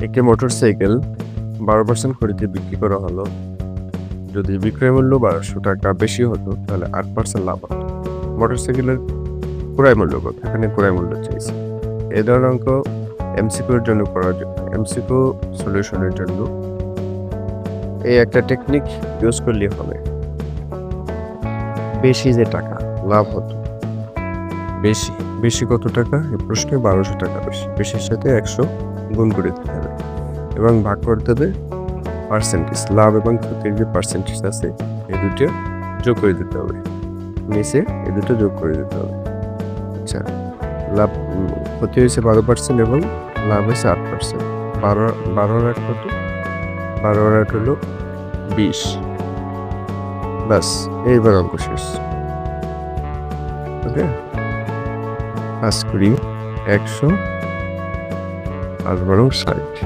একটি মোটরসাইকেল 12% খরিদে বিক্রি করা হলো। যদি বিক্রয় মূল্য 1200 টাকা বেশি হতো তাহলে 8% লাভ হতো। মোটরসাইকেলের ক্রয় মূল্য কত? এখানে ক্রয় মূল্য চাইছে। এই ধরনের অঙ্ক এমসিকিউর জন্য করার জন্য এমসিকিউ সলিউশনের জন্য এই একটা টেকনিক ইউজ করলে হবে। বেশি যে টাকা লাভ হতো, বেশি কত টাকা? এই প্রশ্নে 1200 টাকা বেশি। বেশির সাথে 100 গুণ করে দিতে হবে এবং ভাগ করতে হবে পার্সেন্টেজ। লাভ এবং ক্ষতির যে পার্সেন্টেজ আছে এই দুটো যোগ করে দিতে হবে, নিচে এই দুটো যোগ করে দিতে হবে। আচ্ছা, লাভ ক্ষতি হয়েছে 12% এবং লাভ হয়েছে 8%। 12 কত? 12 হলো 20। ব্যাস, এইবার অঙ্ক শেষ। ওকে, 5 করি 100 আর 12 60।